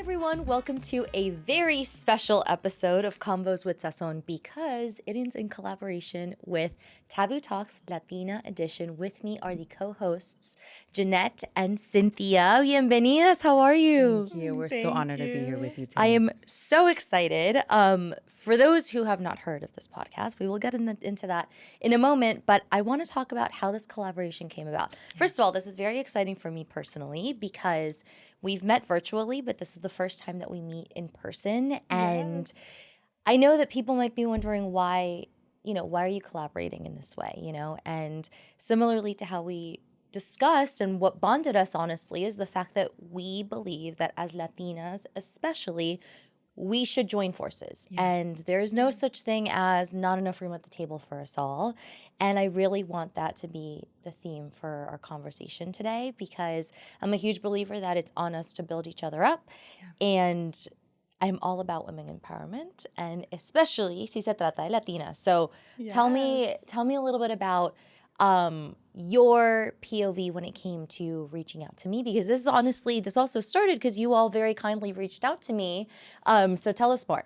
everyone, welcome to a very special episode of Convos with Sazón because it is in collaboration with Taboo Talks Latina Edition. With me are the co-hosts, Jeanette and Cynthia. Bienvenidas, how are you? Thank you. We're so honored to be here with you today. I am so excited. For those who have not heard of this podcast, we will get into that in a moment, but I want to talk about how this collaboration came about. First of all, this is very exciting for me personally because we've met virtually, but this is the first time that we meet in person. And I know that people might be wondering why are you collaborating in this way, And similarly to how we discussed and what bonded us, honestly, is the fact that we believe that as Latinas, especially, we should join forces. Yeah. And there is no such thing as not enough room at the table for us all. And I really want that to be the theme for our conversation today because I'm a huge believer that it's on us to build each other up. Yeah. And I'm all about women empowerment and especially si se trata de Latinas. So tell me a little bit about your POV when it came to reaching out to me, because this also started because you all very kindly reached out to me. So tell us more.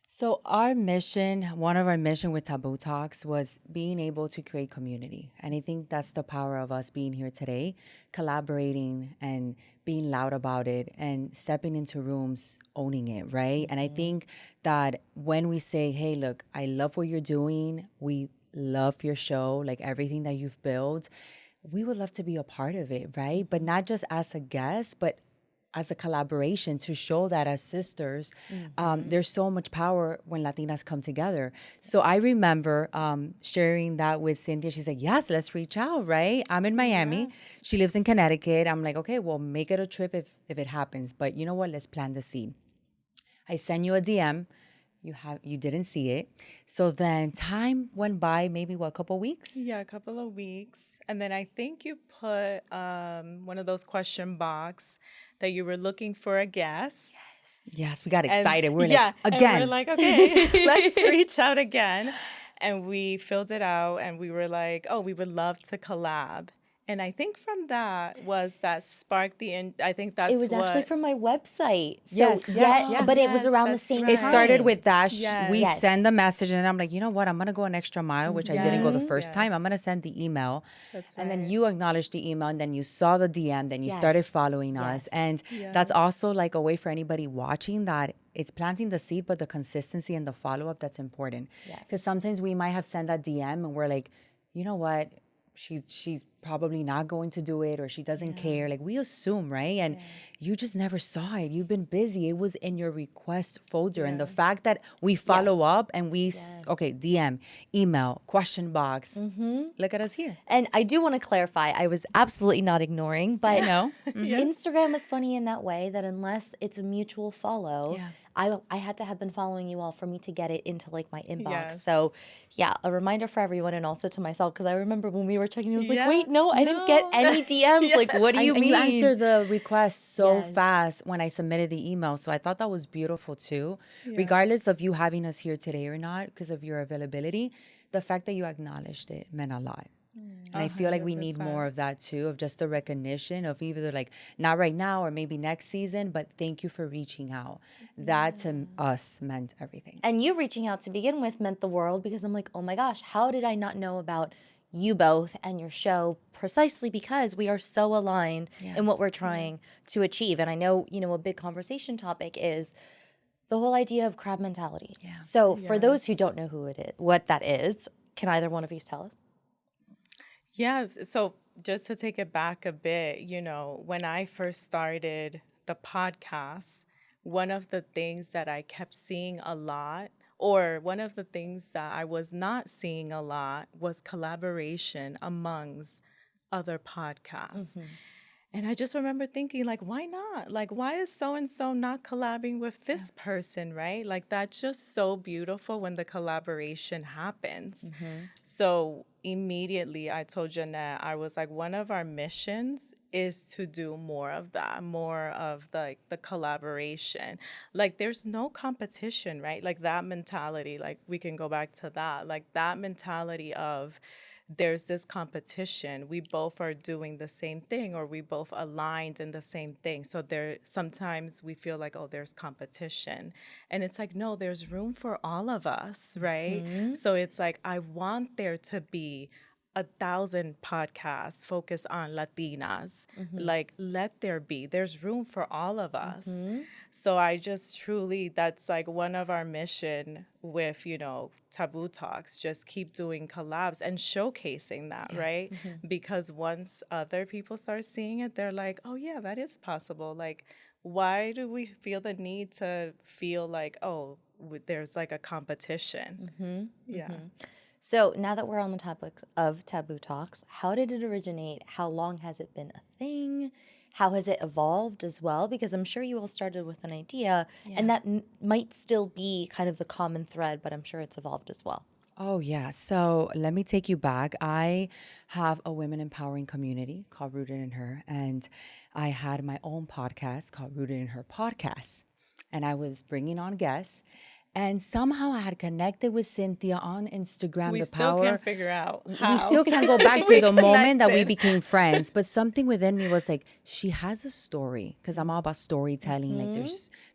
So one of our mission with Taboo Talks was being able to create community. And I think that's the power of us being here today, collaborating and being loud about it and stepping into rooms, owning it, right? Mm-hmm. And I think that when we say, hey, look, I love what you're doing. We love your show, like everything that you've built. We would love to be a part of it, right? But not just as a guest, but as a collaboration to show that as sisters, there's so much power when Latinas come together. So I remember sharing that with Cynthia. She's like, yes, let's reach out, right? I'm in Miami. Yeah. She lives in Connecticut. I'm like, okay, well, make it a trip if it happens. But you know what? Let's plant the seed. I send you a DM. You didn't see it. So then time went by, maybe a couple of weeks? Yeah, a couple of weeks. And then I think you put one of those question box that you were looking for a guest. Yes, we got excited. We're like, again. And we're like, okay, let's reach out again. And we filled it out and we were like, oh, we would love to collab. And I think from that sparked I think that's it was actually from my website. So yes. But it was around the same time. It started with that. We send the message and I'm like, you know what? I'm going to go an extra mile, which I didn't go the first time. I'm going to send the email. That's right. And then you acknowledged the email and then you saw the DM. Then you started following us. And that's also like a way for anybody watching that it's planting the seed, but the consistency and the follow-up, that's important. Because sometimes we might have sent that DM and we're like, you know what? She's probably not going to do it or she doesn't care. Like we assume, right? And you just never saw it. You've been busy. It was in your request folder. And the fact that we follow up and we, DM, email, question box, look at us here. And I do want to clarify, I was absolutely not ignoring, but Instagram is funny in that way that unless it's a mutual follow, I had to have been following you all for me to get it into like my inbox. Yes. So a reminder for everyone and also to myself, because I remember when we were checking, I was like, wait, I didn't get any DMs. Like, what do you mean? And you answer the request so fast when I submitted the email. So I thought that was beautiful too. Regardless of you having us here today or not, because of your availability, the fact that you acknowledged it meant a lot. And I feel like we need more of that too, of just the recognition of either like not right now or maybe next season, but thank you for reaching out. That to us meant everything. And you reaching out to begin with meant the world because I'm like, oh my gosh, how did I not know about you both and your show? Precisely because we are so aligned in what we're trying to achieve. And I know, a big conversation topic is the whole idea of crab mentality. Yeah. So for those who don't know what that is, can either one of you tell us? Yeah, so just to take it back a bit, when I first started the podcast, one of the things that I kept seeing a lot, or one of the things that I was not seeing a lot, was collaboration amongst other podcasts. Mm-hmm. And I just remember thinking, like, why not? Like, why is so-and-so not collabing with this person, right? Like, that's just so beautiful when the collaboration happens. Mm-hmm. So immediately I told Jeanette, I was like, one of our missions is to do more of that, more of the collaboration. Like, there's no competition, right? Like, that mentality, like, we can go back to that. Like, that mentality of there's this competition. We both are doing the same thing, or we both aligned in the same thing. So there sometimes we feel like, oh, there's competition. And it's like, no, there's room for all of us, right? So it's like, I want there to be 1,000 podcasts focused on Latinas. Like, let there be. There's room for all of us. So I just truly, that's like one of our mission with, Taboo Talks, just keep doing collabs and showcasing that, right? Because once other people start seeing it, they're like, oh yeah, that is possible. Like, why do we feel the need to feel like, oh, there's like a competition? Yeah. So now that we're on the topic of Taboo Talks, how did it originate? How long has it been a thing? How has it evolved as well? Because I'm sure you all started with an idea, and that might still be kind of the common thread, but I'm sure it's evolved as well. Oh, yeah. So let me take you back. I have a women empowering community called Rooted in Her, and I had my own podcast called Rooted in Her Podcast. And I was bringing on guests. And somehow I had connected with Cynthia on Instagram. We the still power. can't figure out how. We still can't go back to we the moment that we connected. became friends. But something within me was like, she has a story, because I'm all about storytelling. Like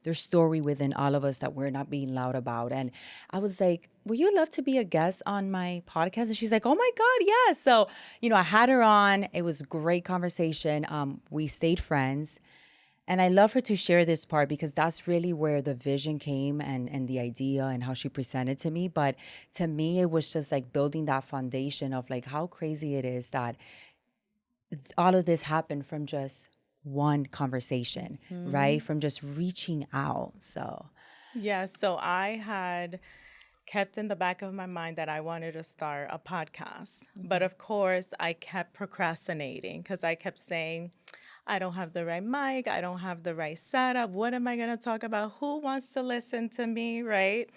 there's story within all of us that we're not being loud about. And I was like, would you love to be a guest on my podcast? And she's like, oh my God, yes. So, I had her on. It was a great conversation. We stayed friends. And I love her to share this part, because that's really where the vision came and the idea and how she presented to me. But to me, it was just like building that foundation of like how crazy it is that all of this happened from just one conversation, right? From just reaching out. So, Yeah, so I had kept in the back of my mind that I wanted to start a podcast. But of course, I kept procrastinating because I kept saying, I don't have the right mic. I don't have the right setup. What am I going to talk about? Who wants to listen to me, right?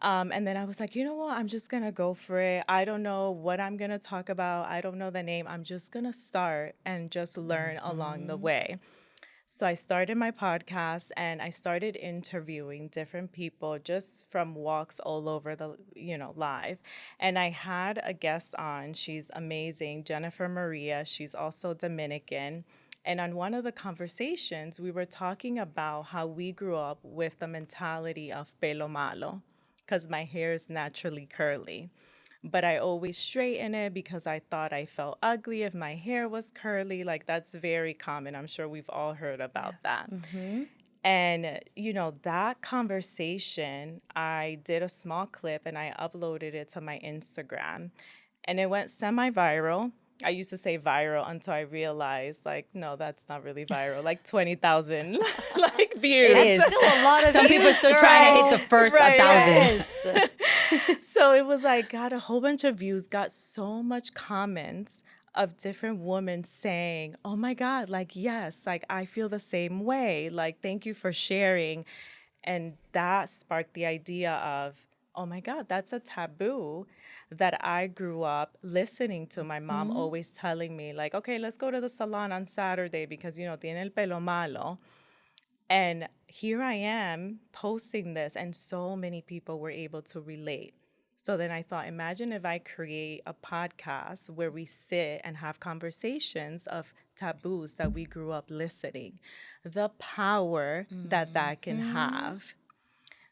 And then I was like, you know what? I'm just going to go for it. I don't know what I'm going to talk about. I don't know the name. I'm just going to start and just learn along the way. So I started my podcast and I started interviewing different people just from walks all over the, live. And I had a guest on. She's amazing, Jennifer Maria. She's also Dominican. And on one of the conversations, we were talking about how we grew up with the mentality of pelo malo, because my hair is naturally curly. But I always straighten it because I thought I felt ugly if my hair was curly. Like, that's very common. I'm sure we've all heard about that. And, that conversation, I did a small clip and I uploaded it to my Instagram. And it went semi-viral. I used to say viral until I realized, like, no, that's not really viral. Like 20,000 like views. it is. Still a lot of Some people are still trying to hit the first Right, 1,000. So it was like, got a whole bunch of views, got so much comments of different women saying, oh my God, like, yes, like, I feel the same way. Like, thank you for sharing. And that sparked the idea of, oh my God, that's a taboo that I grew up listening to. My mom always telling me, like, okay, let's go to the salon on Saturday because, tiene el pelo malo. And here I am posting this, and so many people were able to relate. So then I thought, imagine if I create a podcast where we sit and have conversations of taboos that we grew up listening, the power that can have.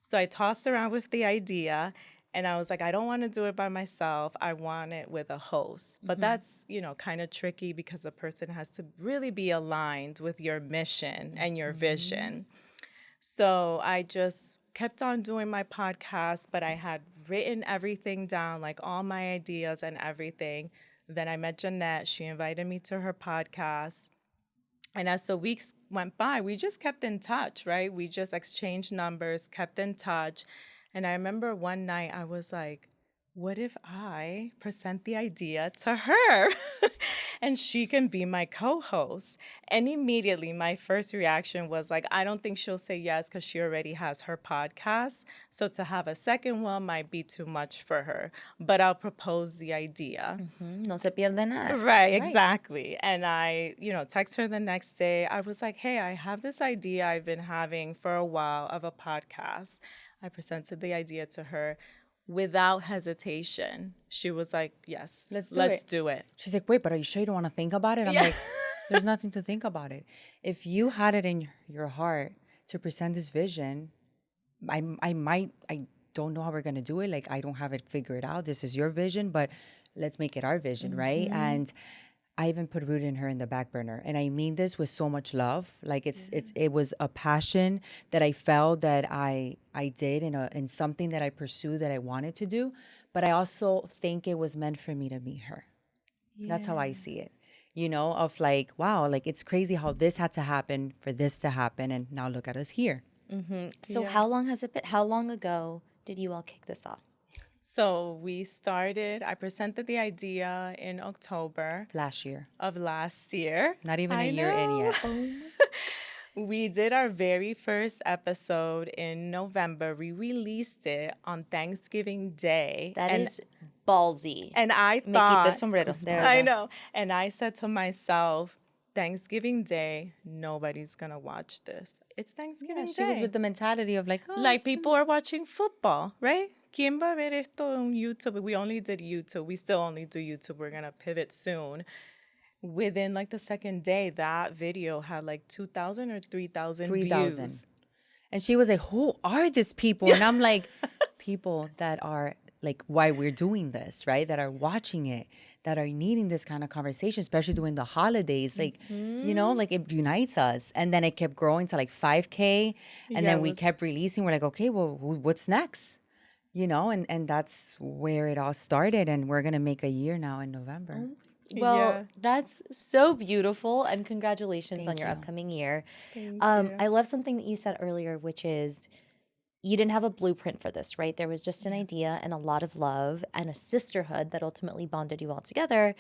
So I tossed around with the idea, and I was like, I don't want to do it by myself. I want it with a host. But that's, kind of tricky because the person has to really be aligned with your mission and your vision. So I just kept on doing my podcast, but I had written everything down, like all my ideas and everything. Then I met Jeanette. She invited me to her podcast. And as the weeks went by, we just kept in touch, right? We just exchanged numbers, kept in touch. And I remember one night I was like, what if I present the idea to her and she can be my co-host? And immediately my first reaction was like, I don't think she'll say yes because she already has her podcast. So to have a second one might be too much for her, but I'll propose the idea. No se pierde nada. Right, exactly. And I, text her the next day. I was like, hey, I have this idea I've been having for a while of a podcast. I presented the idea to her. without hesitation, she was like, yes, let's do it. She's like, wait, but are you sure you don't want to think about it? I'm like, there's nothing to think about it. If you had it in your heart to present this vision, I don't know how we're going to do it. Like, I don't have it figured out. This is your vision, but let's make it our vision, right? And I even put root in her in the back burner. And I mean this with so much love. Like it was a passion that I felt that I did in something that I pursued that I wanted to do. But I also think it was meant for me to meet her. That's how I see it. You know, of like, wow, like it's crazy how this had to happen for this to happen. And now look at us here. So how long has it been? How long ago did you all kick this off? So I presented the idea in October Last year. of last year. Not even a year in yet. We did our very first episode in November. We released it on Thanksgiving Day. That is ballsy. And I Me thought, quita el sombrero. There I we go. know. And I said to myself, Thanksgiving Day, nobody's going to watch this. It's Thanksgiving Day. She was with the mentality of like, oh, Like people are watching football, right? ¿Quién va a ver esto on YouTube? We only did YouTube. We still only do YouTube. We're going to pivot soon. Within like the second day, that video had like 2,000 or 3,000 views. And she was like, who are these people? And I'm like, people that are like why we're doing this, right? That are watching it, that are needing this kind of conversation, especially during the holidays. Like, you know, like it unites us. And then it kept growing to like 5K. And then we kept releasing. We're like, okay, well, what's next? You know, and that's where it all started. And we're going to make a year now in November. Well, that's so beautiful, and congratulations on your upcoming year. I love something that you said earlier, which is you didn't have a blueprint for this, right? There was just an idea and a lot of love and a sisterhood that ultimately bonded you all together.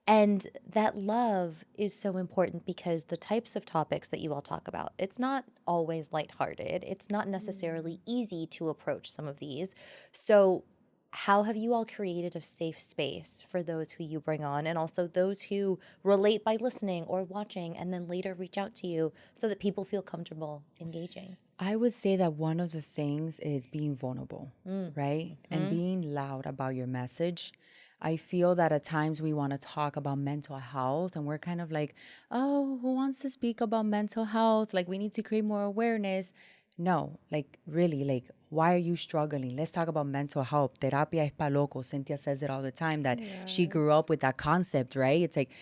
And that love is so important because the types of topics that you all talk about, it's not always lighthearted. It's not necessarily easy to approach some of these. So how have you all created a safe space for those who you bring on and also those who relate by listening or watching and then later reach out to you so that people feel comfortable engaging? I would say that one of the things is being vulnerable, right? And being loud about your message. I feel that at times we want to talk about mental health and we're kind of like, oh, who wants to speak about mental health? Like we need to create more awareness. No, like really, like why are you struggling? Let's talk about mental health. Terapia es pa loco. Cynthia says it all the time that she grew up with that concept, right? It's like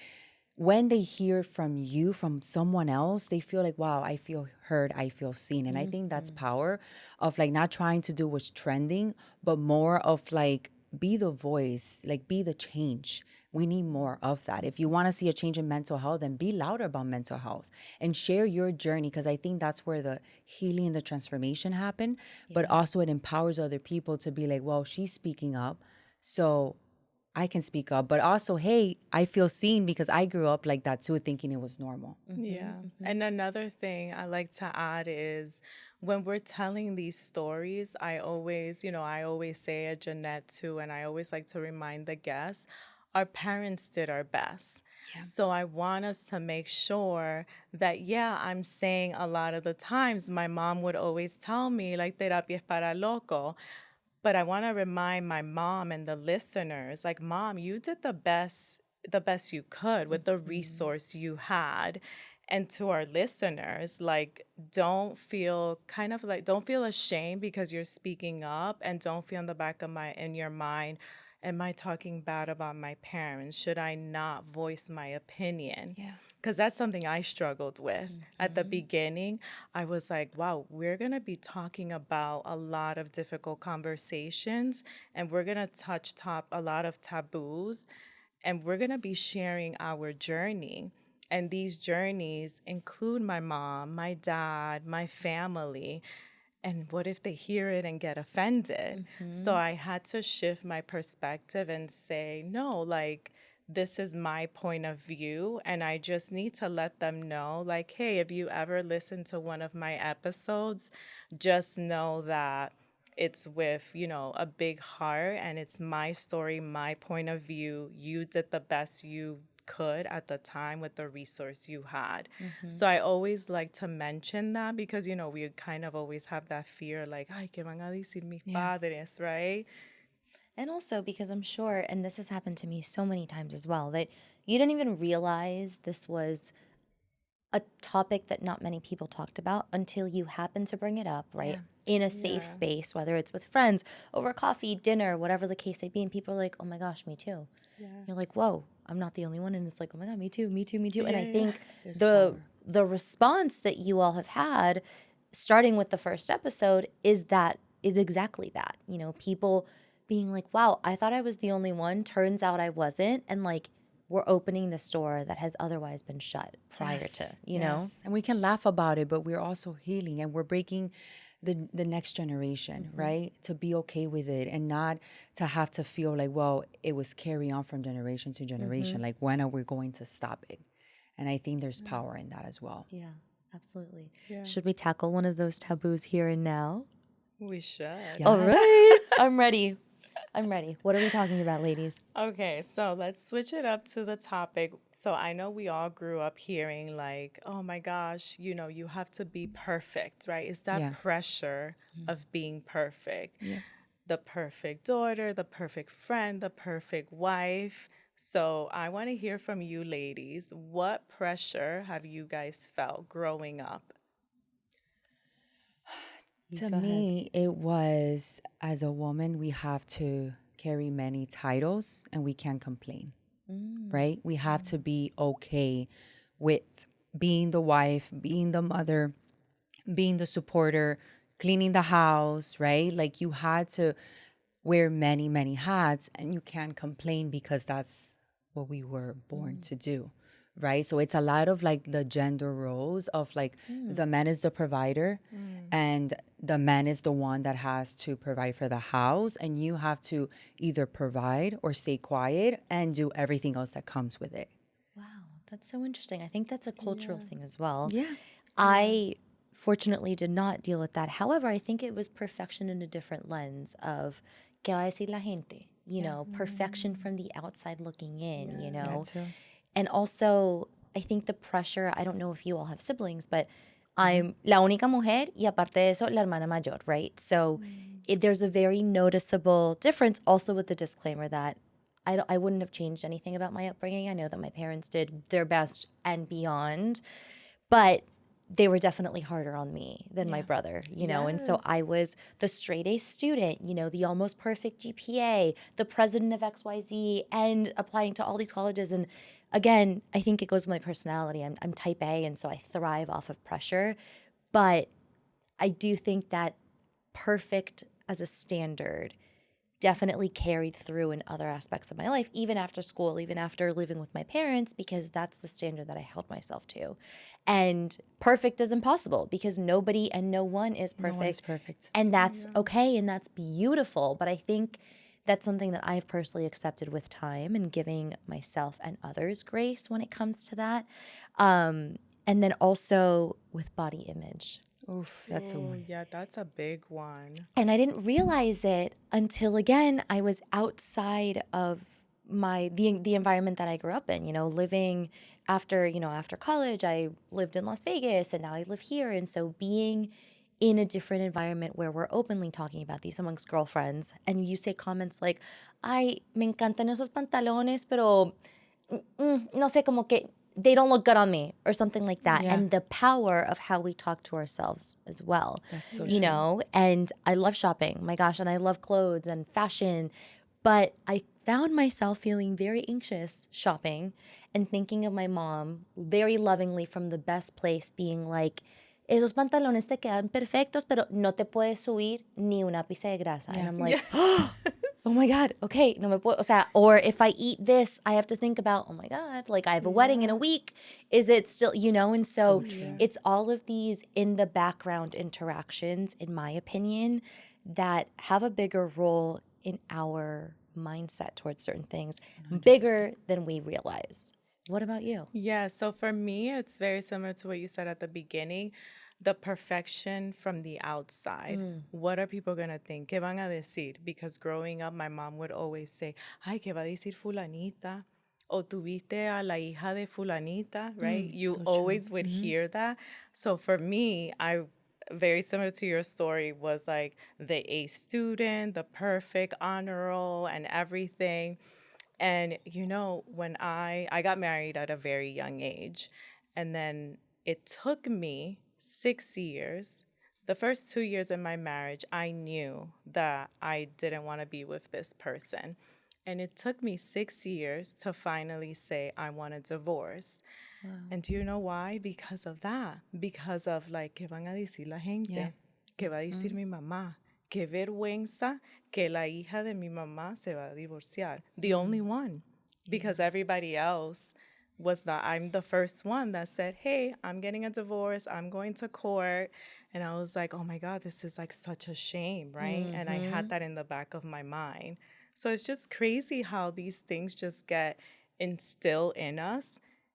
when they hear from you, from someone else, they feel like, wow, I feel heard, I feel seen. And I think that's power of like not trying to do what's trending, but more of like be the voice, like be the change. We need more of that. If you want to see a change in mental health, then be louder about mental health and share your journey because I think that's where the healing and the transformation happen. But also it empowers other people to be like, well, she's speaking up, so I can speak up. But also, hey, I feel seen because I grew up like that too, thinking it was normal. Yeah. And another thing I like to add is when we're telling these stories, I always say at Jeanette too, and I always like to remind the guests, our parents did our best. Yeah. So I want us to make sure that, I'm saying a lot of the times, my mom would always tell me, like, terapia es para loco. But I want to remind my mom and the listeners, like, Mom, you did the best you could with the resource you had. And to our listeners, like, don't feel ashamed because you're speaking up, and don't feel in your mind, am I talking bad about my parents? Should I not voice my opinion? Yeah. Because that's something I struggled with. At the beginning, I was like, wow, we're going to be talking about a lot of difficult conversations, and we're going to touch a lot of taboos, and we're going to be sharing our journey. And these journeys include my mom, my dad, my family. And what if they hear it and get offended? So I had to shift my perspective and say, no, like, this is my point of view. And I just need to let them know, like, hey, if you ever listen to one of my episodes, just know that it's with, a big heart, and it's my story, my point of view. You did the best you could at the time with the resource you had. So I always like to mention that because, we kind of always have that fear, like, ay, ¿qué van a decir mis padres, right? And also because I'm sure, and this has happened to me so many times as well, that you didn't even realize this was a topic that not many people talked about until you happen to bring it up, right? In a safe space, whether it's with friends, over coffee, dinner, whatever the case may be. And people are like, oh my gosh, me too. Yeah. You're like, whoa, I'm not the only one. And it's like, oh my God, me too, me too, me too. And I Yeah. think There's the response that you all have had, starting with the first episode, is exactly that. You know, people being like, wow, I thought I was the only one. Turns out I wasn't. And like, we're opening this door that has otherwise been shut prior to, you know? And we can laugh about it, but we're also healing and we're breaking the next generation, right? To be okay with it and not to have to feel like, well, it was carry on from generation to generation. Like, when are we going to stop it? And I think there's power in that as well. Yeah, absolutely. Yeah. Should we tackle one of those taboos here and now? We should. Yeah. All right. I'm ready. I'm ready. What are we talking about, ladies? Okay, so let's switch it up to the topic. So I know we all grew up hearing like, oh my gosh, you know, you have to be perfect, right? It's that Yeah. pressure of being perfect. Yeah. The perfect daughter, the perfect friend, the perfect wife. So I want to hear from you ladies. What pressure have you guys felt growing up? To me, it was, as a woman, we have to carry many titles and we can't complain, right? We have to be okay with being the wife, being the mother, being the supporter, cleaning the house, right? Like, you had to wear many, many hats and you can't complain because that's what we were born to do. Right. So it's a lot of like the gender roles of like the man is the provider and the man is the one that has to provide for the house. And you have to either provide or stay quiet and do everything else that comes with it. Wow, that's so interesting. I think that's a cultural thing as well. Yeah. I fortunately did not deal with that. However, I think it was perfection in a different lens of ¿qué va a decir la gente? You know, perfection from the outside looking in, you know? That too. And also, I think the pressure, I don't know if you all have siblings, but I'm la única mujer y aparte de eso, la hermana mayor, right? So there's a very noticeable difference, also with the disclaimer that I wouldn't have changed anything about my upbringing. I know that my parents did their best and beyond, but they were definitely harder on me than my brother, you know? And so I was the straight A student, you know, the almost perfect GPA, the president of XYZ, and applying to all these colleges. And again, I think it goes with my personality. I'm type A, and so I thrive off of pressure. But I do think that perfect as a standard definitely carried through in other aspects of my life, even after school, even after living with my parents, because that's the standard that I held myself to. And perfect is impossible because nobody and no one is perfect. No one is perfect. And that's okay and that's beautiful. But I think that's something that I've personally accepted with time and giving myself and others grace when it comes to that. And then also with body image. Oof, that's a Oh, one. yeah, that's a big one. And I didn't realize it until, again, I was outside of the environment that I grew up in, you know, living after college, I lived in Las Vegas and now I live here. And so being in a different environment where we're openly talking about these amongst girlfriends and you say comments like, ay, me encantan esos pantalones, pero no sé, como que they don't look good on me or something like that. Yeah. And the power of how we talk to ourselves as well. That's so you know, and I love shopping, my gosh, and I love clothes and fashion. But I found myself feeling very anxious shopping and thinking of my mom very lovingly from the best place being like, esos pantalones te quedan perfectos, pero no te puedes subir ni una pizca de grasa. And I'm like, oh my God, okay, no me puedo, o sea, or if I eat this, I have to think about, oh my God, like I have a wedding in a week. Is it still, you know? And so it's all of these in the background interactions, in my opinion, that have a bigger role in our mindset towards certain things, 100%. Bigger than we realize. What about you? Yeah, so for me, it's very similar to what you said at the beginning. The perfection from the outside. What are people going to think? ¿Qué van a decir? Because growing up, my mom would always say, ay, ¿qué va a decir fulanita? O tuviste a la hija de fulanita, right? You always would hear that. So for me, very similar to your story, was like the A student, the perfect honor roll and everything. And when I got married at a very young age, and then it took me 6 years. The first 2 years in my marriage, I knew that I didn't want to be with this person. And it took me 6 years to finally say I want a divorce. Wow. And do you know why? Because of that. Because of like, ¿qué van a decir la gente? Yeah. ¿Qué va a decir mi mamá? Qué vergüenza que la hija de mi mamá se va a divorciar. The only one. Because everybody else was not. I'm the first one that said, hey, I'm getting a divorce. I'm going to court. And I was like, oh my God, this is like such a shame, right? And I had that in the back of my mind. So it's just crazy how these things just get instilled in us.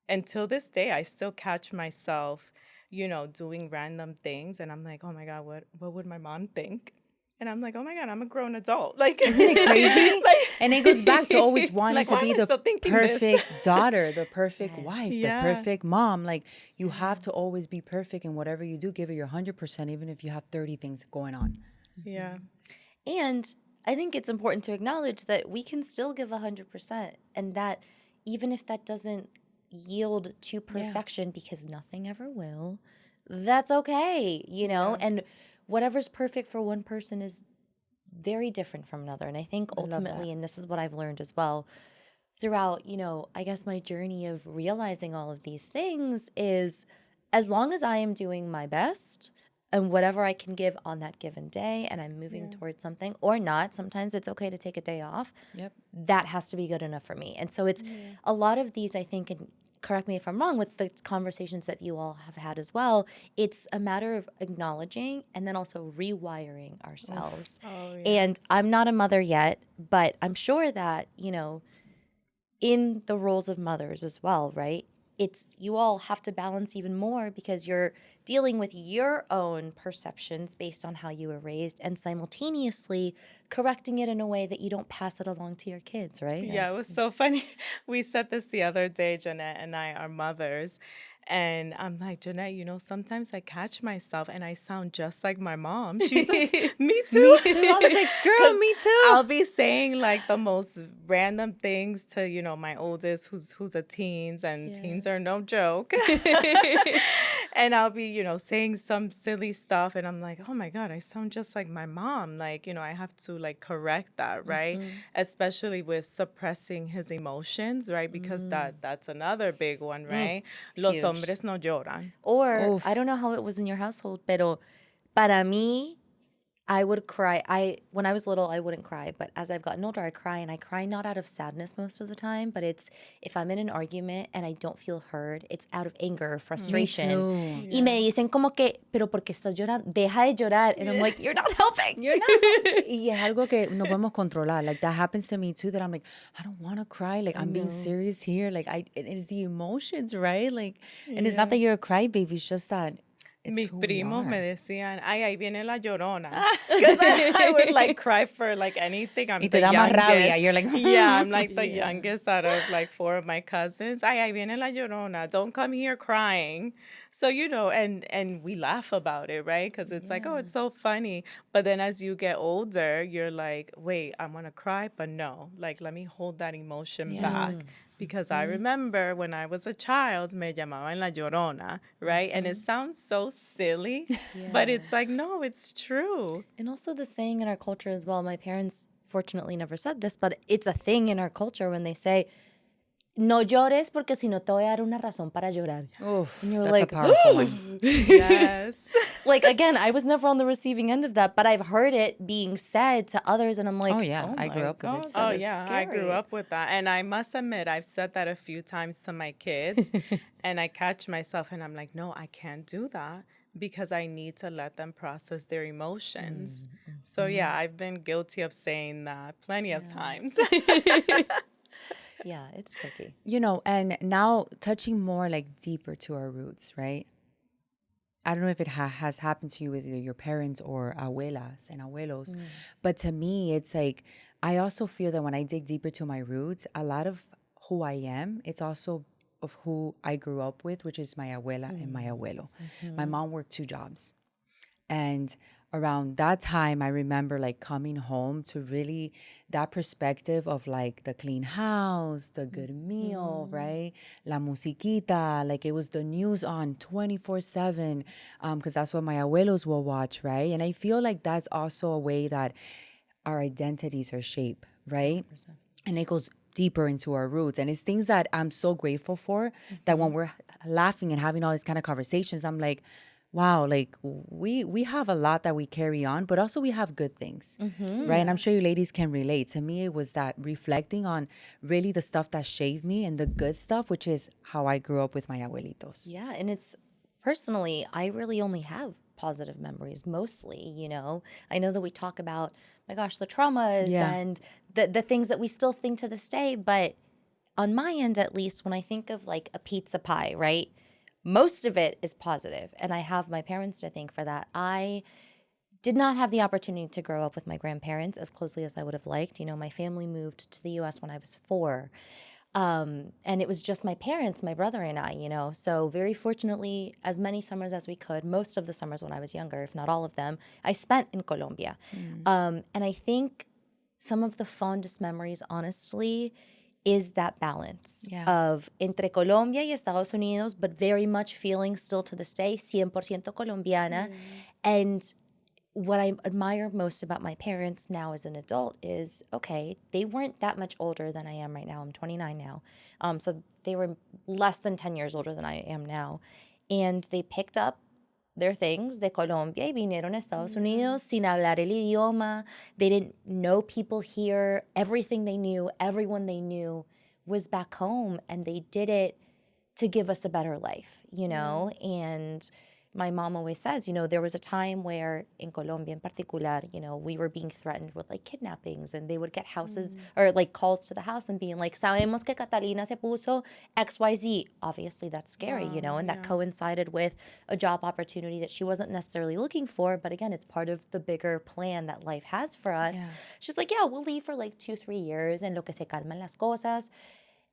Until this day, I still catch myself, doing random things. And I'm like, oh my God, what would my mom think? And I'm like, oh my God, I'm a grown adult. Like, isn't it crazy? And it goes back to always wanting like, to be the perfect daughter, the perfect wife, the perfect mom. Like, you have to always be perfect in whatever you do. Give it your 100%, even if you have 30 things going on. Yeah. And I think it's important to acknowledge that we can still give 100%, and that even if that doesn't yield to perfection, because nothing ever will, that's okay, and whatever's perfect for one person is very different from another. And I think ultimately, and this is what I've learned as well throughout, I guess my journey of realizing all of these things, is as long as I am doing my best and whatever I can give on that given day, and I'm moving towards something or not, sometimes it's okay to take a day off. Yep. That has to be good enough for me. And so it's a lot of these, I think, and correct me if I'm wrong, with the conversations that you all have had as well, it's a matter of acknowledging and then also rewiring ourselves. And I'm not a mother yet, but I'm sure that, in the roles of mothers as well, right? It's you all have to balance even more, because you're dealing with your own perceptions based on how you were raised, and simultaneously correcting it in a way that you don't pass it along to your kids, right? Yeah, it was so funny. We said this the other day, Jeanette and I are mothers. And I'm like, Jeanette, sometimes I catch myself and I sound just like my mom. She's like, me too. Me too. I was like, girl, me too. I'll be saying like the most random things to, my oldest who's a teens, and teens are no joke. And I'll be, saying some silly stuff, and I'm like, oh my God, I sound just like my mom. Like, I have to like correct that, right? Especially with suppressing his emotions, right? Because that's another big one, right? Los hombres no lloran. Or, I don't know how it was in your household, pero para mí, I would cry. When I was little, I wouldn't cry, but as I've gotten older, I cry, and I cry not out of sadness most of the time, but it's if I'm in an argument and I don't feel heard, it's out of anger or frustration. Me too. Y me dicen como que, pero ¿por qué estás llorando? Deja de llorar. And I'm like, you're not helping. You're not helping. Y es algo que no podemos controlar. Like, that happens to me too, that I'm like, I don't want to cry. Like, I'm being serious here. Like, it is the emotions, right? Like, and it's not that you're a crybaby. It's just that Mis primos me decían, ay, ahí viene la llorona. Because I would like cry for like anything. I'm y the te da más youngest. rabia. You're like, yeah, I'm like the youngest out of like 4 of my cousins. Ay, ahí viene la llorona. Don't come here crying. So, and we laugh about it, right? Because it's like, oh, it's so funny. But then as you get older, you're like, wait, I want to cry, but no. Like, let me hold that emotion back. Because I remember when I was a child, me llamaban la llorona, right? And it sounds so silly, but it's like, no, it's true. And also the saying in our culture as well, my parents fortunately never said this, but it's a thing in our culture when they say, no llores porque si no te voy a dar una razón para llorar. Oof, and you're that's like, a powerful one. Yes. Like, again, I was never on the receiving end of that, but I've heard it being said to others, and I'm like, oh, yeah, I grew up with it. Oh, yeah, I grew up with that. And I must admit, I've said that a few times to my kids, and I catch myself, and I'm like, no, I can't do that, because I need to let them process their emotions. So, yeah, I've been guilty of saying that plenty of times. yeah, it's tricky. And now touching more like deeper to our roots, right? I don't know if it has happened to you with either your parents or abuelas and abuelos, but to me, it's like, I also feel that when I dig deeper to my roots, a lot of who I am, it's also of who I grew up with, which is my abuela and my abuelo. My mom worked 2 jobs. And around that time, I remember like coming home to really that perspective of like the clean house, the good meal, right? La musiquita, like it was the news on 24/7, because that's what my abuelos will watch, right? And I feel like that's also a way that our identities are shaped, right? And it goes deeper into our roots. And it's things that I'm so grateful for that when we're laughing and having all these kind of conversations, I'm like, wow, like we have a lot that we carry on, but also we have good things, right? And I'm sure you ladies can relate. To me, it was that reflecting on really the stuff that shaped me and the good stuff, which is how I grew up with my abuelitos. Yeah, and it's personally, I really only have positive memories mostly, you know. I know that we talk about, my gosh, the traumas Yeah. and the things that we still think to this day, but on my end at least, when I think of like a pizza pie, right? Most of it is positive, and I have my parents to thank for that. I did not have the opportunity to grow up with my grandparents as closely as I would have liked. You know, my family moved to the US when I was 4. And it was just my parents, my brother and I, you know. So very fortunately, as many summers as we could, most of the summers when I was younger, if not all of them, I spent in Colombia. And I think some of the fondest memories, honestly, is that balance of entre Colombia y Estados Unidos, but very much feeling still to this day 100% colombiana. And what I admire most about my parents now as an adult is, okay, they weren't that much older than I am right now. I'm 29 now. So they were less than 10 years older than I am now. And they picked up their things de Colombia y vinieron a Estados Unidos sin hablar el idioma. They didn't know people here. Everything they knew, everyone they knew was back home, and they did it to give us a better life, you know? And my mom always says, you know, there was a time where in Colombia in particular, you know, we were being threatened with like kidnappings, and they would get houses or like calls to the house and being like, sabemos que Catalina se puso XYZ. Obviously that's scary, you know, and that coincided with a job opportunity that she wasn't necessarily looking for. But again, it's part of the bigger plan that life has for us. She's like, yeah, we'll leave for like 2-3 years en lo que se calman las cosas.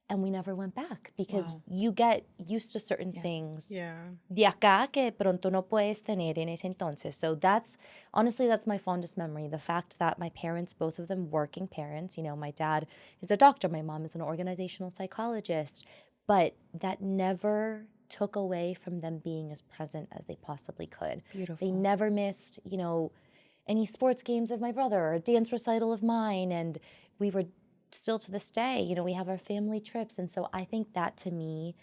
And we never went back because you get used to certain things de acá que pronto no puedes tener en ese entonces. So that's, honestly, that's my fondest memory. The fact that my parents, both of them working parents, you know, my dad is a doctor, my mom is an organizational psychologist, but that never took away from them being as present as they possibly could. Beautiful. They never missed, you know, any sports games of my brother or a dance recital of mine. And we were still to this day, you know, we have our family trips. And so I think that to me,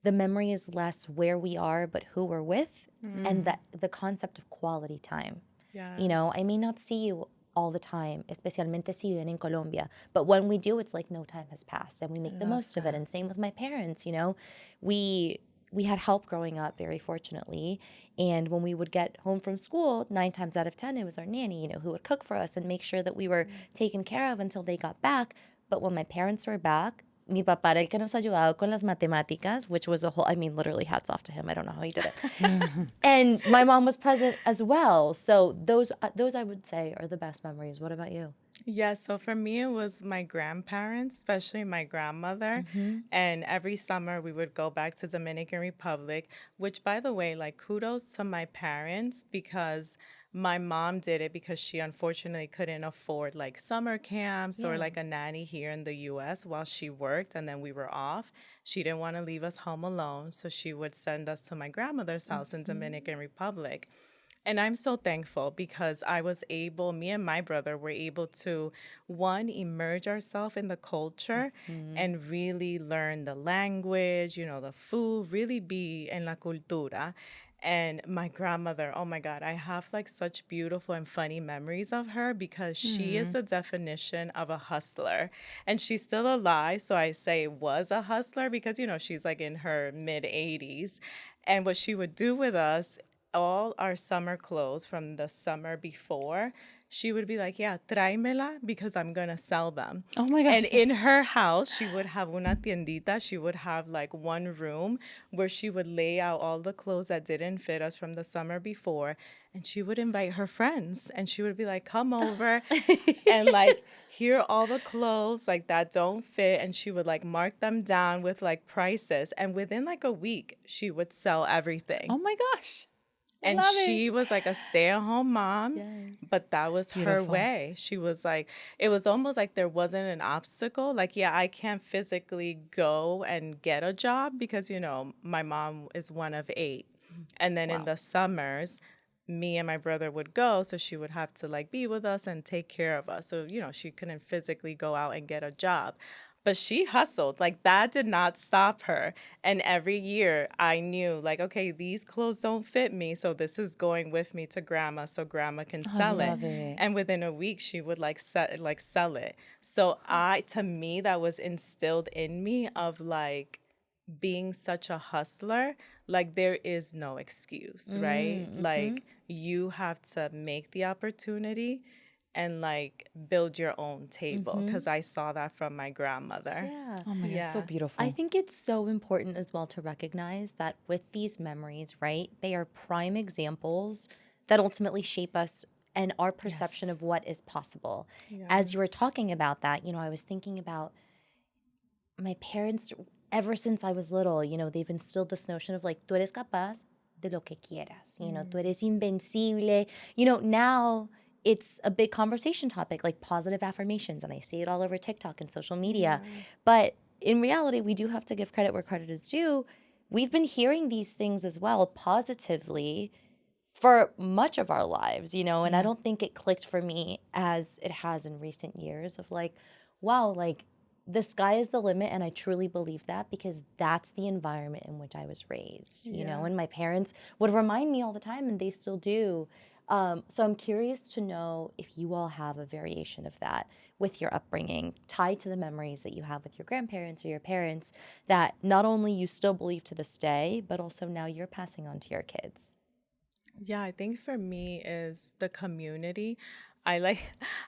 the memory is less where we are, but who we're with, and that the concept of quality time. You know, I may not see you all the time, especialmente si viven en Colombia, but when we do, it's like no time has passed and we make the most of it. And same with my parents, you know, we had help growing up, very fortunately. And when we would get home from school, 9 times out of 10, it was our nanny, you know, who would cook for us and make sure that we were taken care of until they got back. But when my parents were back, mi papá era el que nos ayudaba con las matemáticas, which was a whole, I mean, literally hats off to him. I don't know how he did it. And my mom was present as well. So those I would say are the best memories. What about you? Yeah, so for me, it was my grandparents, especially my grandmother. And every summer we would go back to Dominican Republic, which, by the way, like, kudos to my parents, because my mom did it because she unfortunately couldn't afford like summer camps or like a nanny here in the US while she worked and then we were off. She didn't want to leave us home alone, so she would send us to my grandmother's house in Dominican Republic. And I'm so thankful because I was able, me and my brother were able to, one, immerse ourselves in the culture and really learn the language, you know, the food, really be en la cultura. And my grandmother, oh my God, I have like such beautiful and funny memories of her because she is the definition of a hustler. And she's still alive, so I say was a hustler because, you know, she's like in her mid 80s. And what she would do with us, all our summer clothes from the summer before, she would be like, yeah, tráemela because I'm going to sell them. Oh my gosh. And in her house, she would have una tiendita. She would have like one room where she would lay out all the clothes that didn't fit us from the summer before. And she would invite her friends and she would be like, come over and like, here are all the clothes like that don't fit. And she would like mark them down with like prices. And within like a week, she would sell everything. Oh my gosh. And Love she it. was like a stay-at-home mom, Yes. but that was her Beautiful. way. She was like, it was almost like there wasn't an obstacle. Like, yeah, I can't physically go and get a job because, you know, my mom is one of 8. And then in Wow. the summers, me and my brother would go, so she would have to like be with us and take care of us. So, you know, she couldn't physically go out and get a job. But she hustled. Like that did not stop her. And every year I knew like, okay, these clothes don't fit me, so this is going with me to grandma so grandma can I sell it. love it. And within a week she would like sell it. So to me that was instilled in me of like being such a hustler, like there is no excuse, right? Like you have to make the opportunity and like build your own table because I saw that from my grandmother. Yeah. Oh my gosh, so Yeah. beautiful. I think it's so important as well to recognize that with these memories, right, they are prime examples that ultimately shape us and our perception Yes. of what is possible. As you were talking about that, I was thinking about my parents, ever since I was little, they've instilled this notion of like, tú eres capaz de lo que quieras, tú eres invencible. Now it's a big conversation topic, like positive affirmations, and I see it all over TikTok and social media. But in reality, we do have to give credit where credit is due. We've been hearing these things as well positively for much of our lives, and I don't think it clicked for me as it has in recent years of like, wow, like the sky is the limit. And I truly believe that because that's the environment in which I was raised, and my parents would remind me all the time and they still do. So I'm curious to know if you all have a variation of that with your upbringing tied to the memories that you have with your grandparents or your parents that not only you still believe to this day, but also now you're passing on to your kids. Yeah, I think for me is the community. I like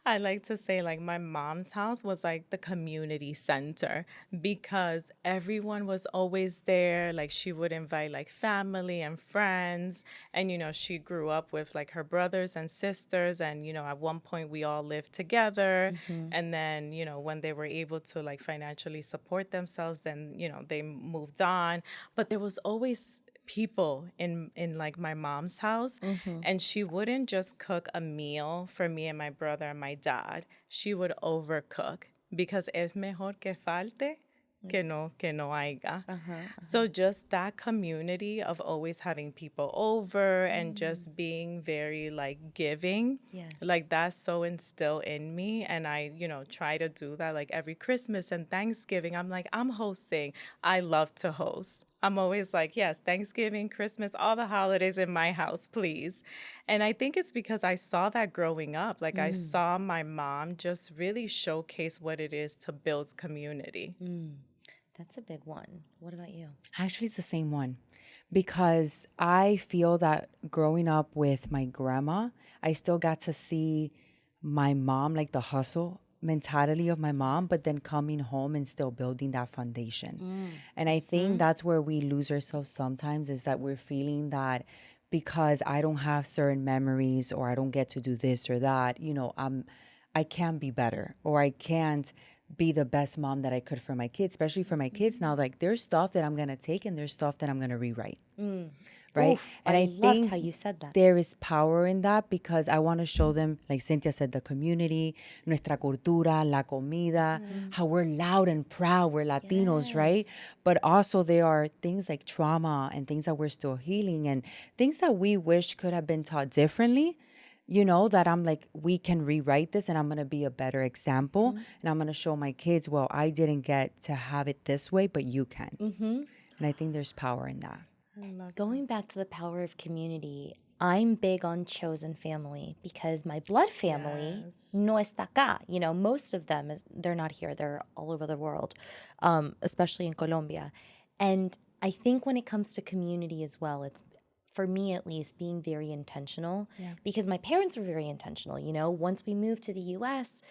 I like to say like my mom's house was like the community center because everyone was always there. Like she would invite like family and friends, and she grew up with like her brothers and sisters, and at one point we all lived together. And then when they were able to like financially support themselves, then they moved on. But there was always people in like my mom's house, and she wouldn't just cook a meal for me and my brother and my dad. She would overcook because es mejor que falte que no haya. So just that community of always having people over and just being very like giving, Yes. like that's so instilled in me. And I try to do that like every Christmas and Thanksgiving. I'm like, I'm hosting. I love to host. I'm always like, yes, Thanksgiving, Christmas, all the holidays in my house, please. And I think it's because I saw that growing up. Like I saw my mom just really showcase what it is to build community. That's a big one. What about you? Actually, it's the same one because I feel that growing up with my grandma, I still got to see my mom, like the hustle mentality of my mom, but then coming home and still building that foundation. And I think that's where we lose ourselves sometimes is that we're feeling that because I don't have certain memories or I don't get to do this or that, I can't be better or I can't be the best mom that I could for my kids, especially for my kids now. Like there's stuff that I'm going to take and there's stuff that I'm going to rewrite. Right. Oof, And I I loved think how you said that. there is power in that because I want to show them, like Cynthia said, the community, nuestra cultura, la comida, how we're loud and proud. We're Latinos, right? But also there are things like trauma and things that we're still healing and things that we wish could have been taught differently. That I'm like, we can rewrite this and I'm going to be a better example. And I'm going to show my kids, well, I didn't get to have it this way, but you can. And I think there's power in that. Going back to the power of community, I'm big on chosen family because my blood family no está acá. Most of them, they're not here. They're all over the world, especially in Colombia. And I think when it comes to community as well, it's, for me at least, being very intentional because my parents were very intentional. Once we moved to the U.S.,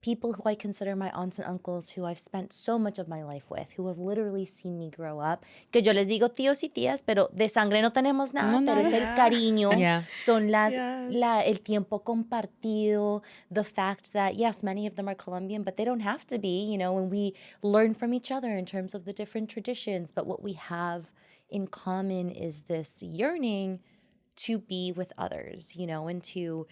people who I consider my aunts and uncles who I've spent so much of my life with, who have literally seen me grow up, que yo les digo tíos y tías, pero de sangre no tenemos nada, pero es el cariño, son el tiempo compartido, the fact that, yes, many of them are Colombian, but they don't have to be, and we learn from each other in terms of the different traditions, but what we have in common is this yearning to be with others, and to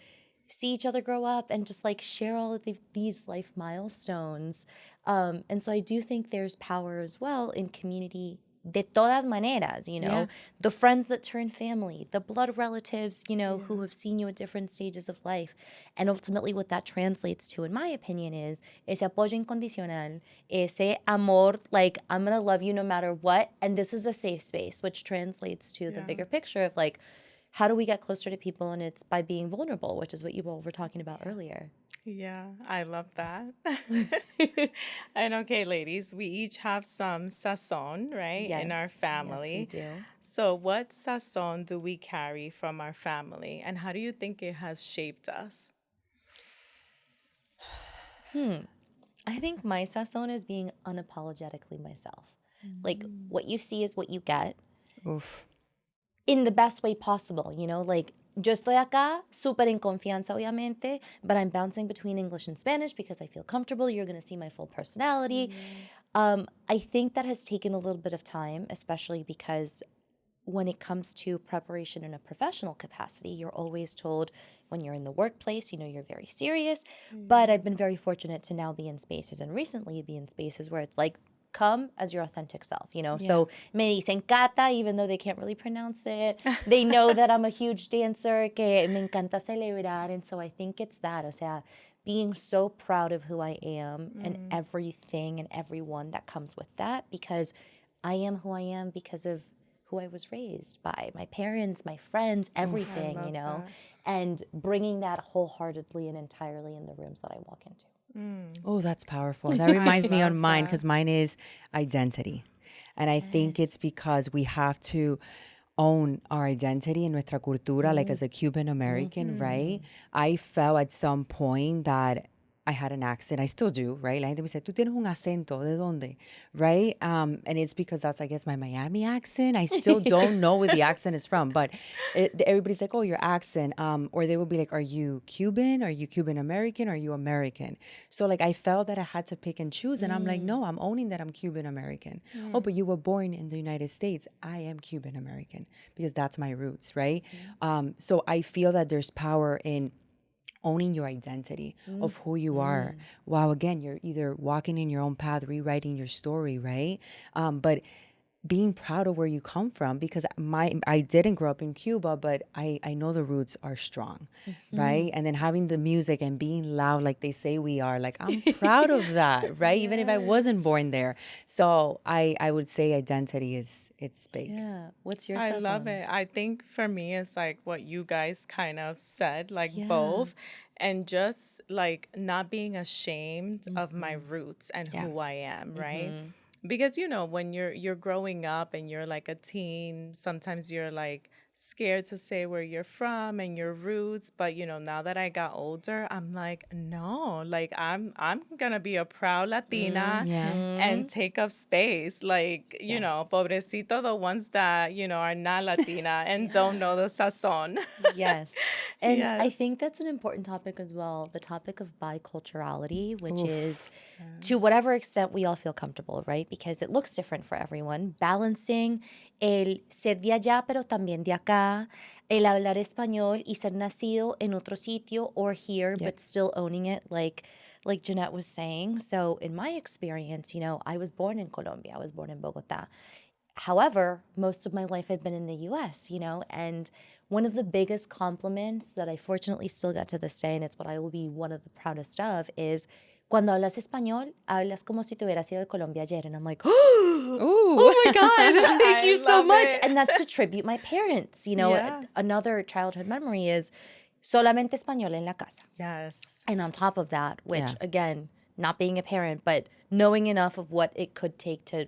see each other grow up and just like share all of these life milestones. And so I do think there's power as well in community de todas maneras, Yeah. the friends that turn family, the blood relatives, who have seen you at different stages of life. And ultimately what that translates to, in my opinion, is ese apoyo incondicional, ese amor, like I'm going to love you no matter what. And this is a safe space, which translates to the bigger picture of like, how do we get closer to people? And it's by being vulnerable, which is what you all were talking about earlier. Yeah, I love that. And okay, ladies, we each have some sazón, right, in our family. Yes, we do. So, what sazón do we carry from our family, and how do you think it has shaped us? I think my sazón is being unapologetically myself. Like what you see is what you get. Oof. In the best way possible, like yo estoy acá, súper en confianza, obviamente, but I'm bouncing between English and Spanish because I feel comfortable. You're going to see my full personality. I think that has taken a little bit of time, especially because when it comes to preparation in a professional capacity, you're always told when you're in the workplace, you're very serious. But I've been very fortunate to now be in spaces and recently be in spaces where it's like, come as your authentic self, So me dicen Cata, even though they can't really pronounce it. They know that I'm a huge dancer, que me encanta celebrar. And so I think it's that, o sea, being so proud of who I am and everything and everyone that comes with that, because I am who I am because of who I was raised by, my parents, my friends, everything, that. and bringing that wholeheartedly and entirely in the rooms that I walk into. Oh, that's powerful. That reminds me love on mine that. because mine is identity. And I think it's because we have to own our identity in nuestra cultura, like as a Cuban American, right? I felt at some point that I had an accent. I still do, right? La gente me dice, tú tienes un acento, ¿de dónde? Right? And it's because that's, I guess, my Miami accent. I still don't know where the accent is from, but everybody's like, oh, your accent. Or they will be like, are you Cuban? Are you Cuban American? Are you American? So like I felt that I had to pick and choose. And I'm like, no, I'm owning that I'm Cuban American. Oh, but you were born in the United States. I am Cuban American because that's my roots, right? So I feel that there's power in owning your identity of who you are. Wow, again, you're either walking in your own path, rewriting your story, right? But being proud of where you come from, because I didn't grow up in Cuba, but I know the roots are strong, right? And then having the music and being loud like they say we are, like I'm proud of that, right? Even if I wasn't born there. So I would say identity it's big. Yeah. What's your I love sazón? it. I think for me, it's like what you guys kind of said, like Yeah. both, and just like not being ashamed of my roots and Yeah. who I am, right? Because when you're growing up and you're like a teen, sometimes you're like scared to say where you're from and your roots, but now that I got older, I'm like, no, like I'm gonna be a proud Latina Yeah. and take up space. Like, pobrecito the ones that, are not Latina and don't know the sazon. Yes. And I Yes. think that's an important topic as well, the topic of biculturality, which Oof. is to whatever extent we all feel comfortable, right? Because it looks different for everyone. Balancing el ser de allá, pero también de acá, el hablar español y ser nacido en otro sitio or here, but still owning it like Jeanette was saying. So in my experience, I was born in Colombia. I was born in Bogota. However, most of my life I've been in the US, and one of the biggest compliments that I fortunately still get to this day, and it's what I will be one of the proudest of, is cuando hablas español, hablas como si te hubieras ido de Colombia ayer. And I'm like, oh my God, thank you so love much. it. And that's to tribute my parents. Yeah. Another childhood memory is solamente español en la casa. Yes. And on top of that, which Yeah. again, not being a parent, but knowing enough of what it could take to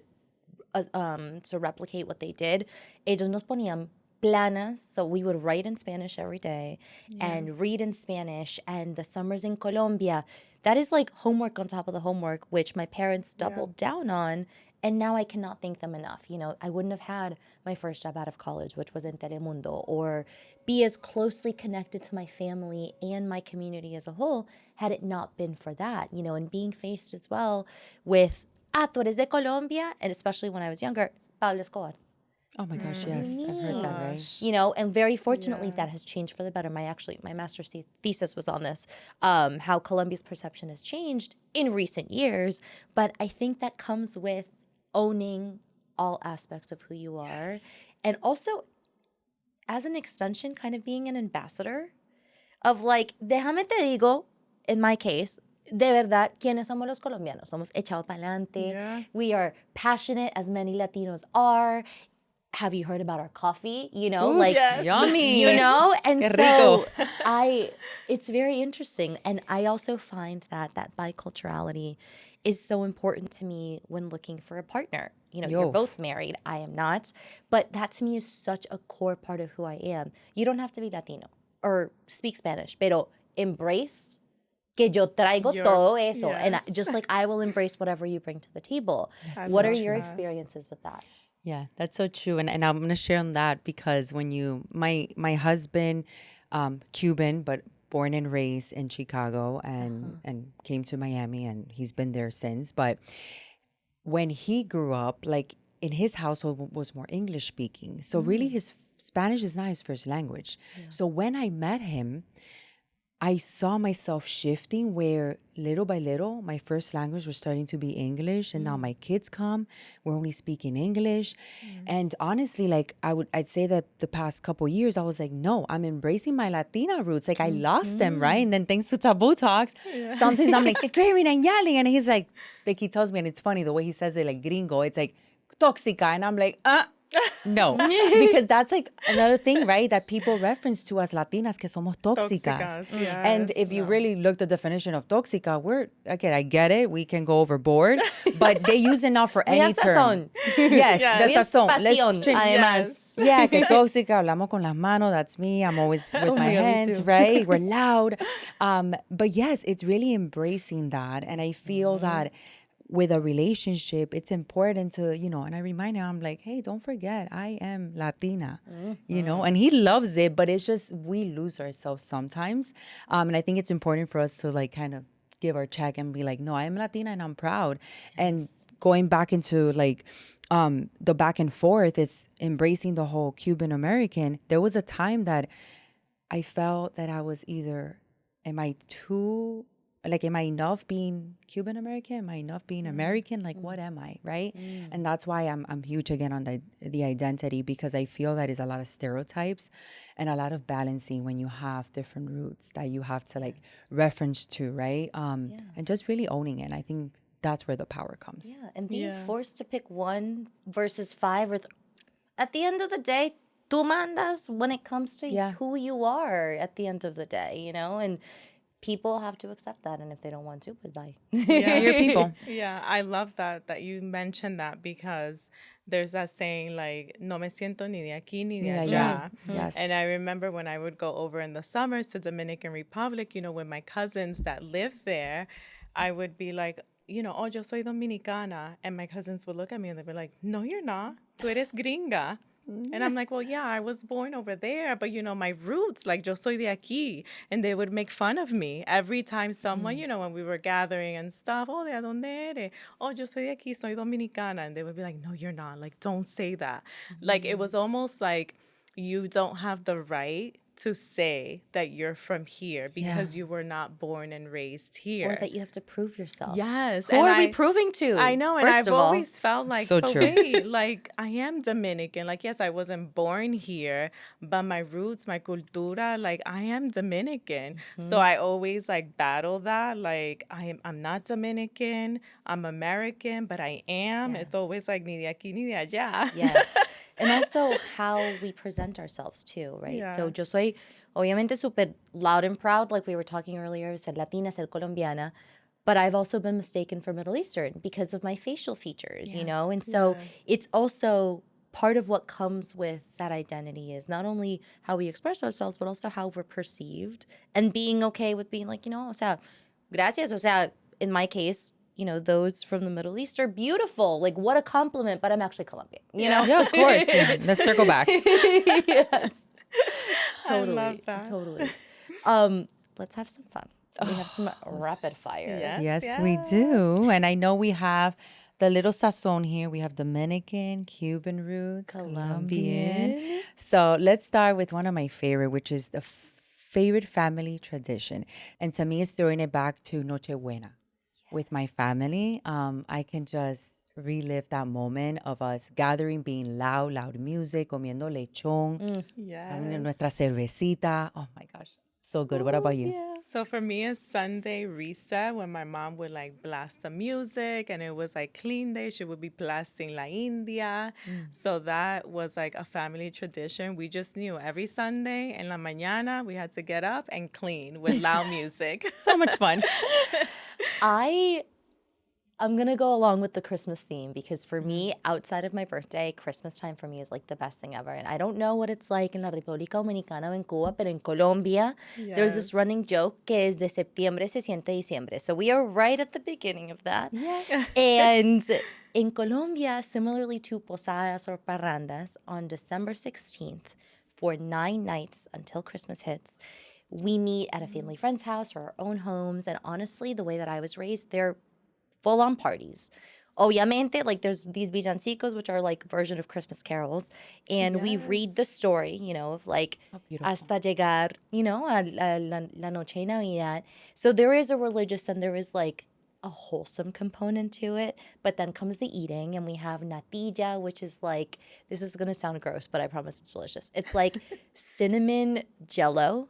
replicate what they did, ellos nos ponían planas, so we would write in Spanish every day and read in Spanish, and the summers in Colombia, that is like homework on top of the homework, which my parents doubled down on, and now I cannot thank them enough. I wouldn't have had my first job out of college, which was in Telemundo, or be as closely connected to my family and my community as a whole had it not been for that, and being faced as well with tú eres de Colombia, and especially when I was younger, Pablo Escobar. Oh my gosh, yes. I've heard that, right? You know, and very fortunately that has changed for the better. My master's thesis was on this, how Colombia's perception has changed in recent years. But I think that comes with owning all aspects of who you are. And also, as an extension, kind of being an ambassador of like, déjame te digo, in my case, de verdad, ¿quiénes somos los colombianos? Somos echados pa'lante. Yeah. We are passionate, as many Latinos are. Have you heard about our coffee? You know, Oof, like, yes. yummy. you know? And Qué so rico. it's very interesting. And I also find that biculturality is so important to me when looking for a partner. You know, you're Yo. both married. I am not. But that to me is such a core part of who I am. You don't have to be Latino or speak Spanish, pero embrace que yo traigo todo eso. And just like I will embrace whatever you bring to the table. What are your experiences with that? Yeah, that's so true. And I'm going to share on that because when my husband, Cuban, but born and raised in Chicago and came to Miami and he's been there since. But when he grew up, like in his household was more English speaking. So really his Spanish is not his first language. Yeah. So when I met him, I saw myself shifting where little by little, my first language was starting to be English. And now my kids come, we're only speaking English. And honestly, like I'd say that the past couple years, I was like, no, I'm embracing my Latina roots. Like I lost them, right? And then thanks to Taboo Talks, sometimes I'm like screaming and yelling. And he's like he tells me, and it's funny, the way he says it, like gringo, it's like toxica. And I'm like, no, because that's like another thing, right? That people reference to as Latinas, que somos tóxicas. And if you really look the definition of tóxica, I get it. We can go overboard, but they use it now for any term. Yes, the sazón. Let's change. Además. Yeah, que tóxica, hablamos con las manos. That's me. I'm always with my hands, right? We're loud. But yes, it's really embracing that. And I feel that with a relationship, it's important to, you know, and I remind him, I'm like, hey, don't forget, I am Latina, you know, and he loves it, but it's just, we lose ourselves sometimes. And I think it's important for us to like kind of give our check and be like, no, I am Latina and I'm proud. And going back into like, the back and forth, it's embracing the whole Cuban American. There was a time that I felt that I was either, am I enough being Cuban American? Am I enough being American? Like, what am I, right? And that's why I'm huge again on the identity, because I feel that is a lot of stereotypes and a lot of balancing when you have different roots that you have to like reference to, right? And just really owning it. I think that's where the power comes. Yeah, and being forced to pick one versus five, at the end of the day, tú mandas when it comes to who you are at the end of the day, you know? And people have to accept that, and if they don't want to, bye. Yeah, your people. Yeah, I love that you mentioned that, because there's that saying like, no me siento ni de aquí ni de allá. Yes. And I remember when I would go over in the summers to Dominican Republic, you know, with my cousins that live there, I would be like, you know, oh, yo soy dominicana. And my cousins would look at me and they'd be like, no, you're not. Tú eres gringa. And I'm like, well, yeah, I was born over there, but, you know, my roots, like, yo soy de aquí. And they would make fun of me every time someone, you know, when we were gathering and stuff, oh, ¿de dónde eres? Oh, yo soy de aquí, soy dominicana. And they would be like, no, you're not. Like, don't say that. Like, it was almost like you don't have the right to say that you're from here because you were not born and raised here. Or that you have to prove yourself. Yes. Who are we proving to? I know. And I've always felt like, so but true. wait, like, I am Dominican. Like, yes, I wasn't born here, but my roots, my cultura, like, I am Dominican. So I always, like, battle that. Like, I'm not Dominican. I'm American, but I am. It's always like, ni de aquí, ni de allá. Yes. And also how we present ourselves too, right? Yeah. So yo soy obviamente super loud and proud, like we were talking earlier, ser Latina, ser colombiana, but I've also been mistaken for Middle Eastern because of my facial features, you know? And so it's also part of what comes with that identity is not only how we express ourselves, but also how we're perceived, and being okay with being like, you know, o sea, gracias, o sea, in my case, you know, those from the Middle East are beautiful. Like, what a compliment, but I'm actually Colombian, you know? Yeah, of course. Yeah. Let's circle back. Yes. Totally. I love that. Totally. Let's have some fun. We have some rapid fire. Yes, we do. And I know we have the little sazón here. We have Dominican, Cuban roots, Colombian. So let's start with one of my favorite, which is the favorite family tradition. And to me, it's throwing it back to Nochebuena with my family. I can just relive that moment of us gathering, being loud music, comiendo lechón, having nuestra cervecita. Oh my gosh, so good. What about you? So for me, it's Sunday reset when my mom would like blast the music and it was like clean day. She would be blasting La India. So that was like a family tradition. We just knew every Sunday en la mañana we had to get up and clean with loud music. So much fun. I'm going to go along with the Christmas theme because for me, outside of my birthday, Christmas time for me is like the best thing ever. And I don't know what it's like in la República Dominicana o en Cuba, but in Colombia, there's this running joke que es de septiembre se siente diciembre. So we are right at the beginning of that. And in Colombia, similarly to posadas or parrandas, on December 16th, for 9 nights until Christmas hits, we meet at a family friend's house or our own homes. And honestly, the way that I was raised, they're full-on parties. Obviamente, like there's these villancicos, which are like version of Christmas carols. And we read the story, you know, of like hasta llegar, you know, a la noche de Navidad. So there is a religious and there is like a wholesome component to it. But then comes the eating and we have natilla, which is like, this is going to sound gross, but I promise it's delicious. It's like cinnamon jello.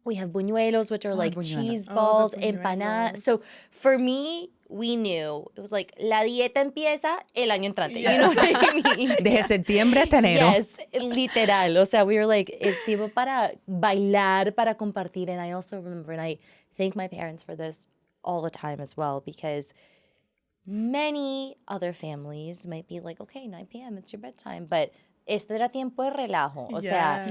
We have buñuelos, which are like cheese balls, empanadas. So for me, we knew it was like la dieta empieza el año entrante. You know what I mean? Desde septiembre hasta enero. Yes, literal. O sea, we were like, es tiempo para bailar, para compartir. And I also remember, and I thank my parents for this all the time as well, because many other families might be like, okay, 9 p.m., it's your bedtime. But este era tiempo de relajo. O sea,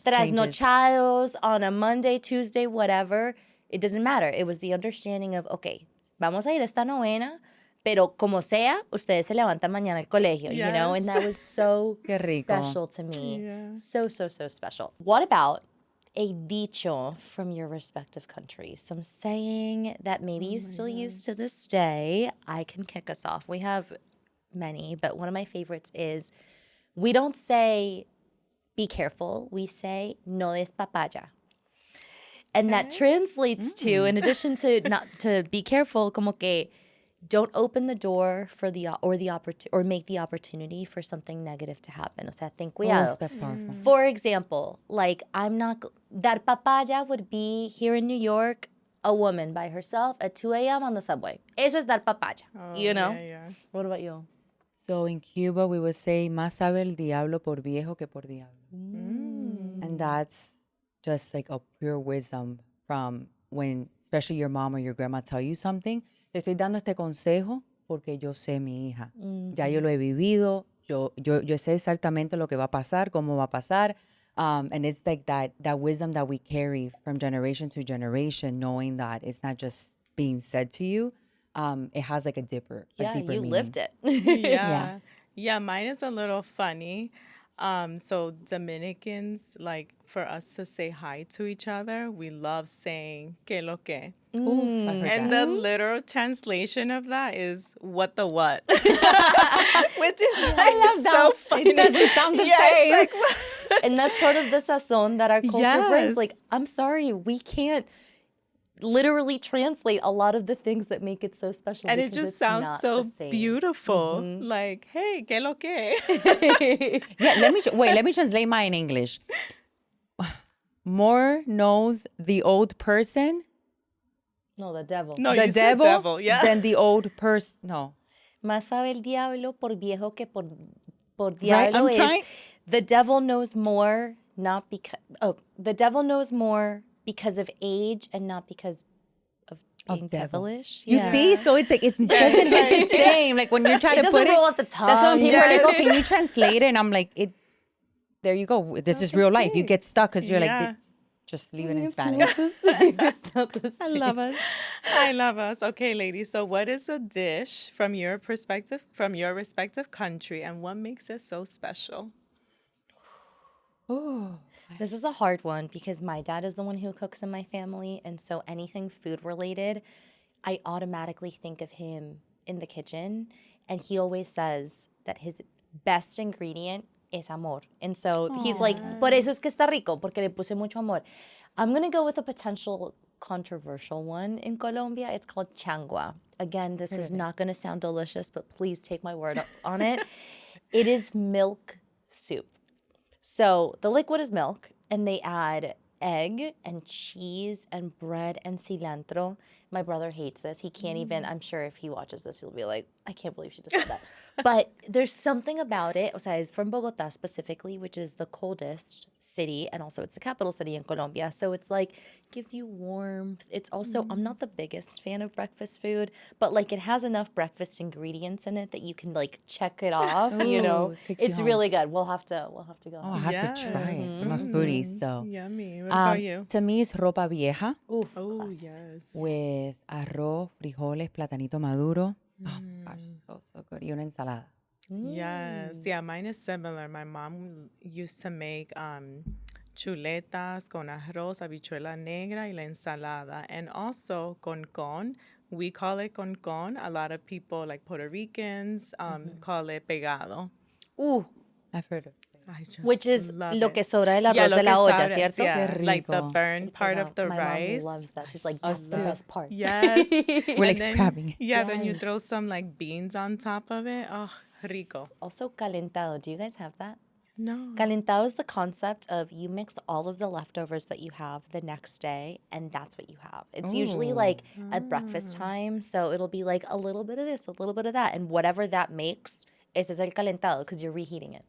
trasnochados on a Monday, Tuesday, whatever. It doesn't matter. It was the understanding of, okay, vamos a ir a esta novena, pero como sea, ustedes se levantan mañana al colegio, you know? And that was so special to me. So special. What about a dicho from your respective countries? Some saying that maybe you still use to this day. I can kick us off. We have many, but one of my favorites is, we don't say, be careful. We say, no des papaya. And that translates to, in addition to not to be careful, como que don't open the door for or make the opportunity for something negative to happen. O sea, ten cuidado. Oh, that's powerful. For example, like dar papaya would be here in New York, a woman by herself at 2 a.m. on the subway. Eso es dar papaya, you know? What about you? So in Cuba, we would say, más sabe el diablo por viejo que por diablo. And that's just like a pure wisdom from when, especially your mom or your grandma tell you something. Te estoy dando este consejo porque yo sé mi hija. Ya yo lo he vivido. Yo sé exactamente lo que va a pasar, cómo va a pasar. And it's like that wisdom that we carry from generation to generation, knowing that it's not just being said to you. It has like a deeper meaning. Lived it. Yeah, mine is a little funny. So Dominicans, like for us to say hi to each other, we love saying que lo que. And the literal translation of that is what the what. Which is like so funny. It doesn't sound the same. Like, and that's part of the sazón that our culture brings. Like, I'm sorry, we can't literally translate a lot of the things that make it so special. And it just sounds so beautiful. Like, hey, que lo que. Yeah, let me translate mine in English. More knows the old person. No, the devil. No, the you said devil, than the old person. No. Más sabe el diablo por viejo que por diablo is. The devil knows more, not because. Oh, the devil knows more because of age and not because of being devilish. You see? So it's like, it doesn't hit the same. Like when you're trying to put it. It doesn't roll off the tongue. That's when people are like, oh, can you translate it? And I'm like, there you go. This is real life. You get stuck because you're like, just leave it in Spanish. I love us. I love us. Okay, ladies. So what is a dish from your perspective, from your respective country, and what makes it so special? Oh. This is a hard one because my dad is the one who cooks in my family. And so anything food related, I automatically think of him in the kitchen, and he always says that his best ingredient es amor. And so he's like, por eso es que está rico, porque le puse mucho amor. I'm going to go with a potential controversial one in Colombia. It's called changua. Again, this is not going to sound delicious, but please take my word on it. It is milk soup. So the liquid is milk, and they add egg and cheese and bread and cilantro. My brother hates this. He can't even, I'm sure if he watches this, he'll be like, I can't believe she just said that. But there's something about it. O sea, it's from Bogota specifically, which is the coldest city, and also it's the capital city in Colombia. So it's like, gives you warmth. It's also, I'm not the biggest fan of breakfast food, but like it has enough breakfast ingredients in it that you can like check it off, you know? Ooh, takes you It's home. really good. We'll have to go. Oh, I have to try it. I'm a foodie, so. Yummy. What about you? To me, it's ropa vieja Oh, yes. with arroz, frijoles, platanito maduro. Oh, gosh, so good. Y una ensalada. Yes. Yeah, mine is similar. My mom used to make chuletas con arroz, habichuela negra y la ensalada. And also con. We call it con. A lot of people, like Puerto Ricans, call it pegado. Ooh, I've heard of it. I just which is love lo it. que sobra del Yeah, arroz lo de que la olla, sobra, ¿cierto? yeah, Qué like the rico. burn part of the My rice. mom loves that. She's like, that's the best part. Yes. We're like And then- scrapping it. Yeah, then you throw Yes. some like beans on top of it. Oh, rico. Also, calentado. Do you guys have that? No. Calentado is the concept of you mix all of the leftovers that you have the next day, and that's what you have. It's usually like at breakfast time, so it'll be like a little bit of this, a little bit of that, and whatever that makes is el calentado because you're reheating it.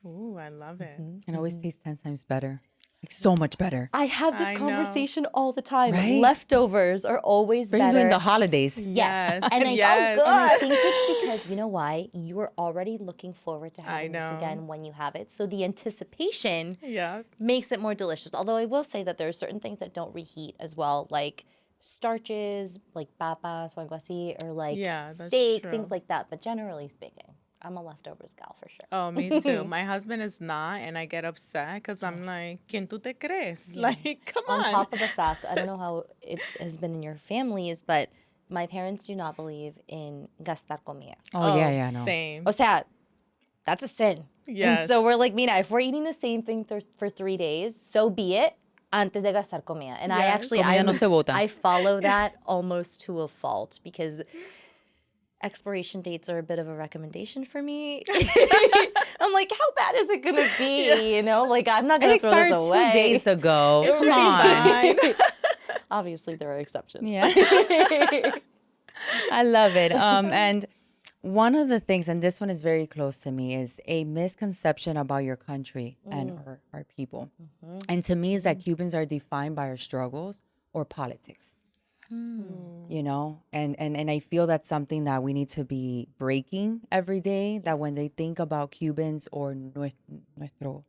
Ooh, I love it. And always tastes 10 times better. Like so much better. I have this I know. conversation all the time. Right? Leftovers are always Especially better. during the holidays. Yes. Yes. And I, Yes. and I think it's because, you know why? You're already looking forward to having this know. again when you have it. So the anticipation Yeah. makes it more delicious. Although I will say that there are certain things that don't reheat as well, like starches, like papas o algo así, or like Yeah, that's steak, true. things like that. But generally speaking, I'm a leftovers gal for sure. Oh, me too. My husband is not, and I get upset because I'm like, ¿Quién tú te crees? Like, come on. On top of the fact, I don't know how it has been in your families, but my parents do not believe in gastar comida. Oh, yeah, no. Same. O sea, that's a sin. Yes. And so we're like, Mina, if we're eating the same thing for 3 days, so be it. Antes de gastar comida. And I Yes. actually, Comida no se bota. I follow that almost to a fault because expiration dates are a bit of a recommendation for me. I'm like, how bad is it going to be? You know, like I'm not It going to throw expired this 2 away. days ago. It Come should be on. fine. Obviously, there are exceptions. Yeah. I love it. And one of the things, and this one is very close to me, is a misconception about your country and our people. And to me, is that Cubans are defined by our struggles or politics. You know, and I feel that's something that we need to be breaking every day. That when they think about Cubans or nuestro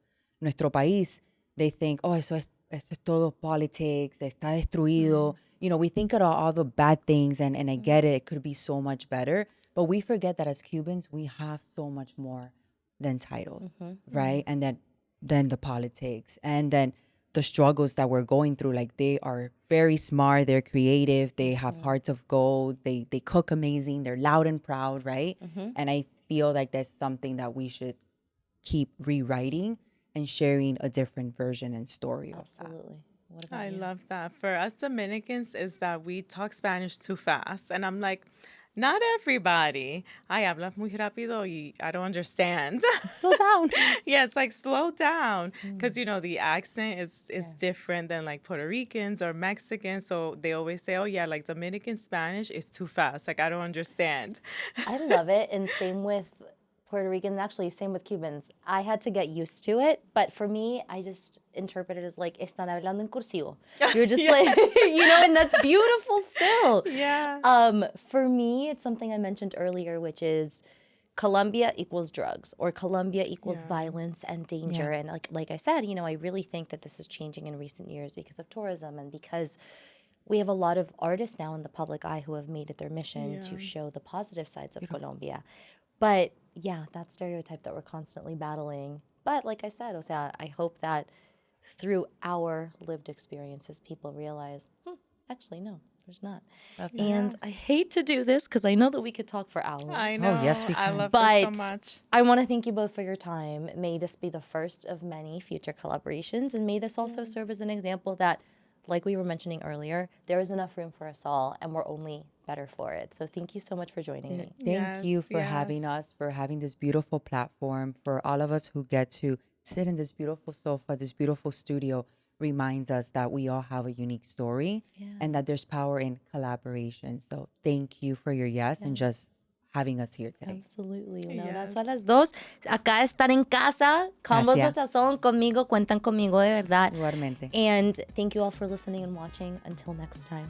país, they think, oh, eso es todo politics, está destruido. You know, we think about all the bad things, and I get it. It could be so much better. But we forget that as Cubans, we have so much more than titles, right? And then the politics, and then the struggles that we're going through. Like, they are very smart, they're creative, they have hearts of gold, they cook amazing, they're loud and proud, right? And I feel like that's something that we should keep rewriting and sharing a different version and story of that. Absolutely. What about I you? love that. For us Dominicans is that we talk Spanish too fast. And I'm like, not everybody. Ay, hablas muy rápido y I don't understand. Slow down. Yeah, it's like slow down because you know the accent is different than like Puerto Ricans or Mexicans. So they always say, "Oh yeah, like Dominican Spanish is too fast. Like I don't understand." I love it. And same with Puerto Ricans, actually, same with Cubans. I had to get used to it. But for me, I just interpret it as like, están hablando en cursivo. You're just like, you know, and that's beautiful still. Yeah. For me, it's something I mentioned earlier, which is Colombia equals drugs, or Colombia equals violence and danger. And like I said, you know, I really think that this is changing in recent years because of tourism and because we have a lot of artists now in the public eye who have made it their mission to show the positive sides of Colombia. But yeah, that stereotype that we're constantly battling. But like I said, o sea, I hope that through our lived experiences, people realize, actually, no, There's not. Definitely. And I hate to do this because I know that we could talk for hours. I know. yes, we I can. love But this so much. I want to thank you both for your time. May this be the first of many future collaborations. And may this also serve as an example that, like we were mentioning earlier, there is enough room for us all and we're only better for it. So thank you so much for joining me. Thank you Yes, for having yes. us, for having this beautiful platform, for all of us who get to sit in this beautiful sofa, this beautiful studio, reminds us that we all have a unique story and that there's power in collaboration. So thank you for your yes and just having us here today. Absolutely. Un abrazo Yes. a las dos. Acá están en casa. Convos with Gracias. Sazón conmigo. Cuentan conmigo de verdad. Igualmente. And thank you all for listening and watching. Until next time.